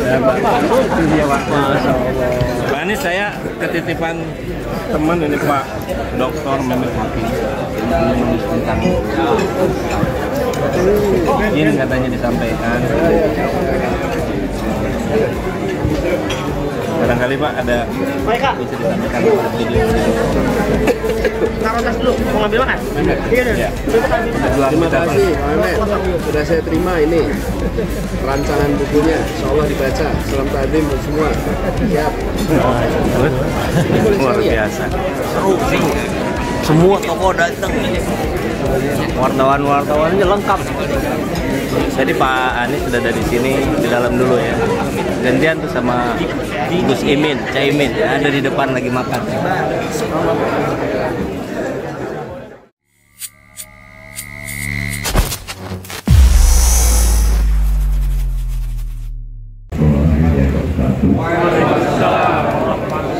Iya Pak. Masya Allah. Pak, ini saya ketitipan teman ini Pak, Dr. Mehmet Hakim. Menulis tentang ini katanya disampaikan. Barangkali Pak ada bisa disampaikan pada video ini. Taruh tas dulu, mau ngambil makan? Iya. Terima kasih Pak Mehmet, sudah saya terima ini rancangan bukunya, insya Allah dibaca. Salam takdim buat semua. Siap. Luar biasa. Seru sih. Semua tokoh datang. Wartawan-wartawannya lengkap. Jadi Pak Anies sudah ada di sini, di dalam dulu ya. Gantian tuh sama Gus Imin, Caimin, ya, ada di depan lagi makan.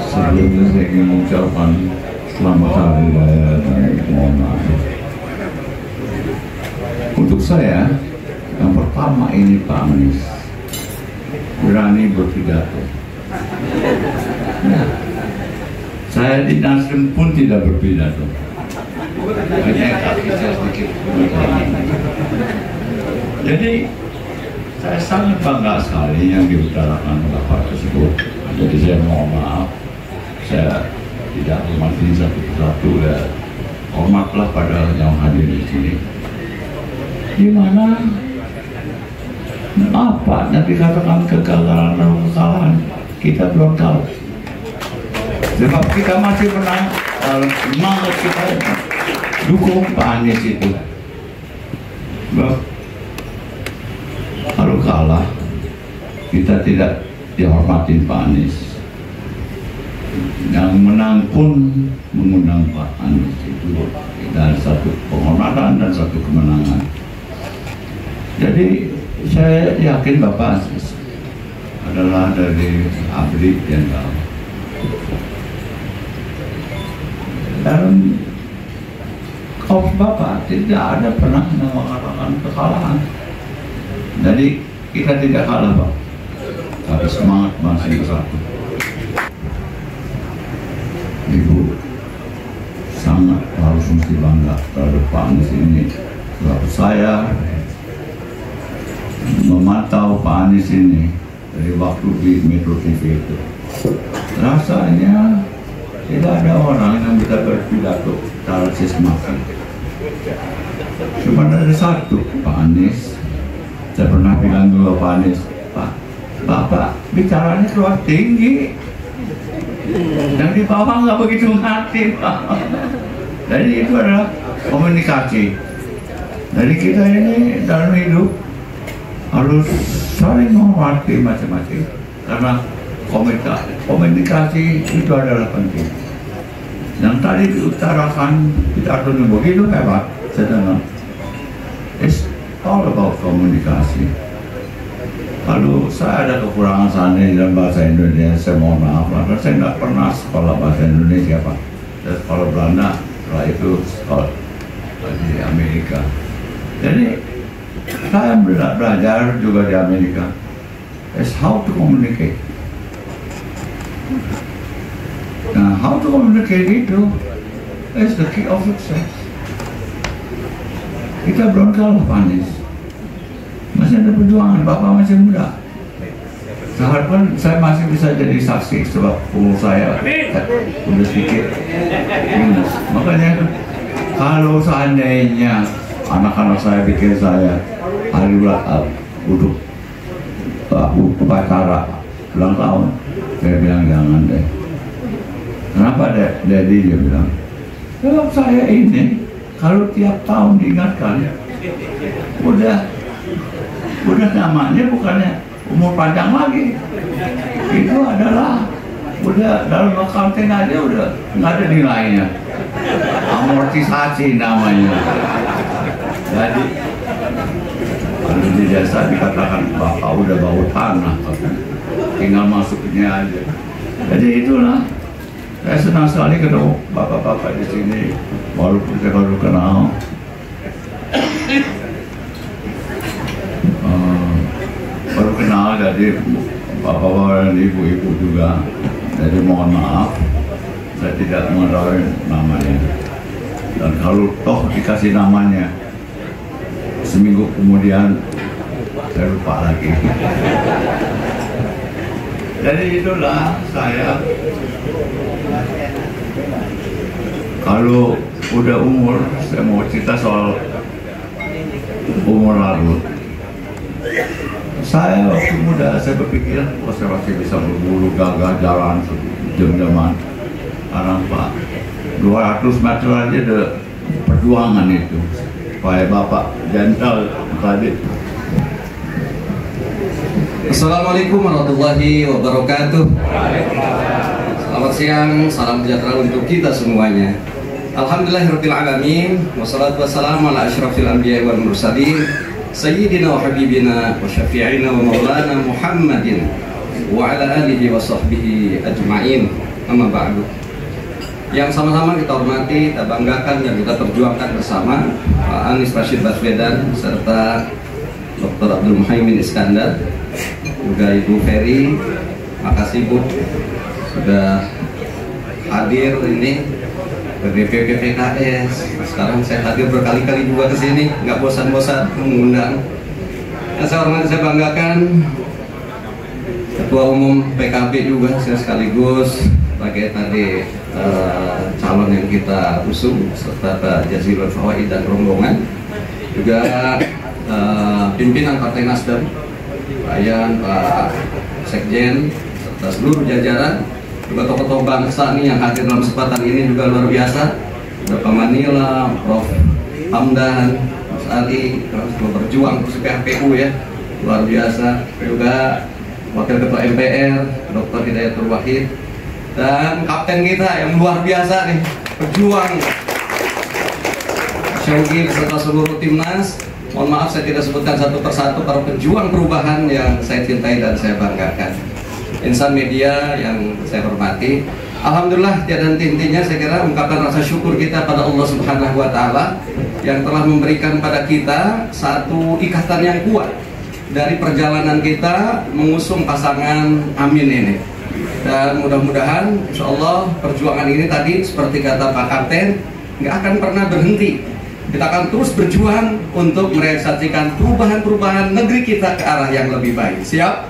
Sebelumnya saya ingin mengucapkan selamat hari raya dan mohon maaf. Untuk saya, yang pertama ini Pak Anies berani berpidato. Nah, saya di Nasdem pun tidak berpidato. Hanya kaki saya sedikit. Jadi saya sangat bangga sekali yang diutarakan oleh Pak tersebut. Jadi saya mohon maaf, saya tidak hormati satu-satu ya. Hormatlah pada yang hadir di sini. Di mana apa yang dikatakan kegagalan atau kesalahan, kita belum tahu. Sebab kita masih menang, semangat kita dukung Pak Anies itu. Sebab kalau kalah, kita tidak dihormati Pak Anies. Yang menang pun mengundang Pak Anies itu, dan satu penghormatan dan satu kemenangan. Jadi saya yakin Bapak adalah dari abdi jenderal. Dan kaum Bapak tidak ada pernah mengatakan kesalahan. Jadi kita tidak kalah Pak, tapi semangat masih bersatu. Ibu sangat harus mesti bangga terhadap Pak Anies ini. Sebab saya memantau Pak Anies ini dari waktu di Metro TV itu, rasanya tidak ada orang yang bisa berpidato secara sistematik. Cuma ada satu, Pak Anies. Saya pernah bilang dulu Pak Anies, Pak, Bapak bicaranya keluar tinggi, yang di bawah nggak begitu ngerti Pak. Jadi itu adalah komunikasi. Jadi kita ini dalam hidup harus saling menghormati masing-masing, karena komunikasi itu adalah penting. Yang tadi diutarakan pidatonya begitu hebat, saya dengar. It's all about komunikasi. Kalau saya ada kekurangan seandainya dalam bahasa Indonesia, saya mohon maaf, karena saya nggak pernah sekolah bahasa Indonesia Pak. Saya sekolah Belanda, setelah itu sekolah di Amerika. Jadi saya belajar juga di Amerika is how to communicate. Nah, how to communicate itu is the key of success. Kita belum kalah Pak Anies. Masih ada perjuangan, Bapak masih muda. Saya harapkan saya masih bisa jadi saksi sebab umur saya udah sedikit minus. Makanya kalau seandainya anak-anak saya pikir saya hari duduk upacara ulang tahun, saya bilang jangan deh. Kenapa Daddy dia bilang? Sebab saya ini kalau tiap tahun diingatkan, udah namanya bukannya umur panjang lagi. Itu adalah udah dalam accounting aja udah nggak ada nilainya. Amortisasi namanya. Jadi kalau di jasa dikatakan Bapak udah bau tanah, tinggal masuknya aja. Jadi itulah, saya senang sekali ketemu bapak-bapak di sini, walaupun saya baru kenal. Baru kenal, jadi bapak-bapak dan ibu-ibu juga. Jadi mohon maaf, saya tidak mengetahui namanya. Dan kalau toh dikasih namanya, seminggu kemudian saya lupa lagi. Jadi itulah saya, kalau udah umur, saya mau cerita soal umur lalu. Saya waktu muda, saya berpikir, oh saya masih bisa berburu, gagah, jalan jam-jaman. Karena Pak, 200 meter aja ada perjuangan itu. Supaya Bapak gentle tadi. Assalamualaikum warahmatullahi wabarakatuh. Selamat siang, salam sejahtera untuk kita semuanya. Alhamdulillahirabbil alamin, wassalatu wassalamu ala asyrafil anbiya'i wal mursalin, sayyidina wa habibina wa syafi'ina wa maulana Muhammadin wa ala alihi wa sahbihi ajma'in. Amma ba'du. Yang sama-sama kita hormati, kita banggakan dan kita perjuangkan bersama Pak Anies Rashid Baswedan serta Dr. Abdul Muhaimin Iskandar, juga Ibu Ferry. Makasih Bu sudah hadir ini ke DPP PKS. Sekarang saya hadir berkali-kali juga ke sini, nggak bosan-bosan mengundang. Yang saya hormati, saya banggakan Ketua Umum PKB juga, saya sekaligus sebagai tadi calon yang kita usung, serta Pak Jazilul Fawaid dan rombongan, juga pimpinan Partai Nasdem, Pak Yan, Pak Sekjen, serta seluruh jajaran, juga tokoh-tokoh bangsa nih yang hadir dalam kesempatan ini juga luar biasa. Bapak Manila, Prof. Hamdan, Mas Ali, terus berjuang terus PHPU ya, luar biasa. Juga Wakil Ketua MPR, Dr. Hidayatul Wahid, dan kapten kita yang luar biasa nih, berjuang, Syaugi beserta seluruh timnas. Mohon maaf saya tidak sebutkan satu persatu para pejuang perubahan yang saya cintai dan saya banggakan. Insan media yang saya hormati, alhamdulillah tiada henti-hentinya saya kira ungkapan rasa syukur kita pada Allah Subhanahu wa taala yang telah memberikan pada kita satu ikatan yang kuat dari perjalanan kita mengusung pasangan Amin ini. Dan mudah-mudahan insya Allah perjuangan ini tadi seperti kata Pak Kapten nggak akan pernah berhenti. Kita akan terus berjuang untuk merealisasikan perubahan-perubahan negeri kita ke arah yang lebih baik. Siap?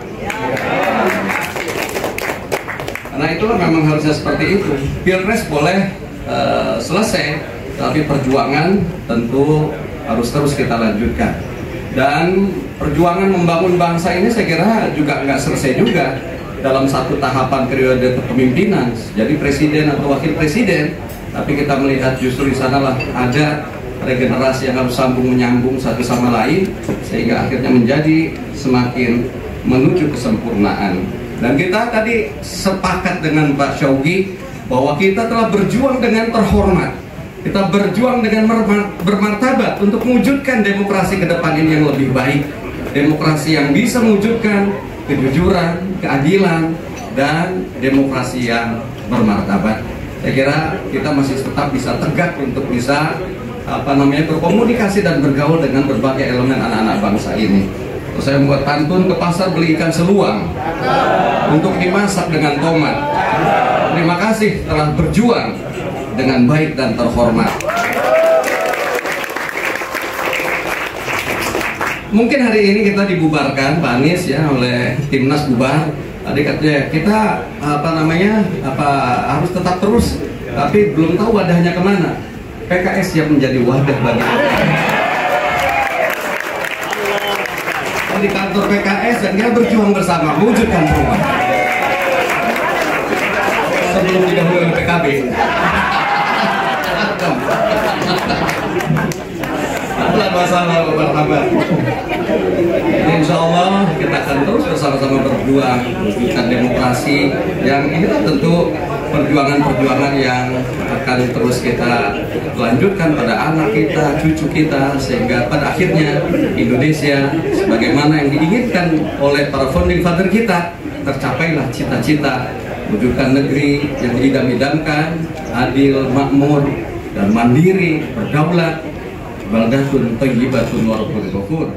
Karena itulah memang harusnya seperti itu. Pilpres boleh selesai, tapi perjuangan tentu harus terus kita lanjutkan. Dan perjuangan membangun bangsa ini saya kira juga nggak selesai juga dalam satu tahapan periode kepemimpinan jadi presiden atau wakil presiden, tapi kita melihat justru di sanalah ada regenerasi yang harus sambung menyambung satu sama lain sehingga akhirnya menjadi semakin menuju kesempurnaan. Dan kita tadi sepakat dengan Pak Syaugi bahwa kita telah berjuang dengan terhormat, kita berjuang dengan bermartabat untuk mewujudkan demokrasi ke depan ini yang lebih baik, demokrasi yang bisa mewujudkan kejujuran, keadilan, dan demokrasi yang bermartabat. Saya kira kita masih tetap bisa tegak untuk bisa berkomunikasi dan bergaul dengan berbagai elemen anak-anak bangsa ini. Terus saya membuat pantun, ke pasar beli ikan seluang untuk dimasak dengan tomat. Terima kasih telah berjuang dengan baik dan terhormat. Mungkin hari ini kita dibubarkan Pak Anies ya oleh timnas bubar. Tadi katanya kita harus tetap terus, tapi belum tahu wadahnya kemana. PKS yang menjadi wadah bagi di kantor PKS dan kita berjuang bersama mewujudkan perubahan sebelum didahului oleh PKB. Adalah masalah berkabar. Insya Allah kita akan terus bersama-sama berjuang mewujudkan demokrasi yang ini tentu perjuangan-perjuangan yang akan terus kita lanjutkan pada anak kita, cucu kita, sehingga pada akhirnya Indonesia sebagaimana yang diinginkan oleh para founding father kita tercapailah cita-cita wujudkan negeri yang diidam-idamkan, adil, makmur, dan mandiri, berdaulat, baldatun thayyibatun wa rabbun ghafur.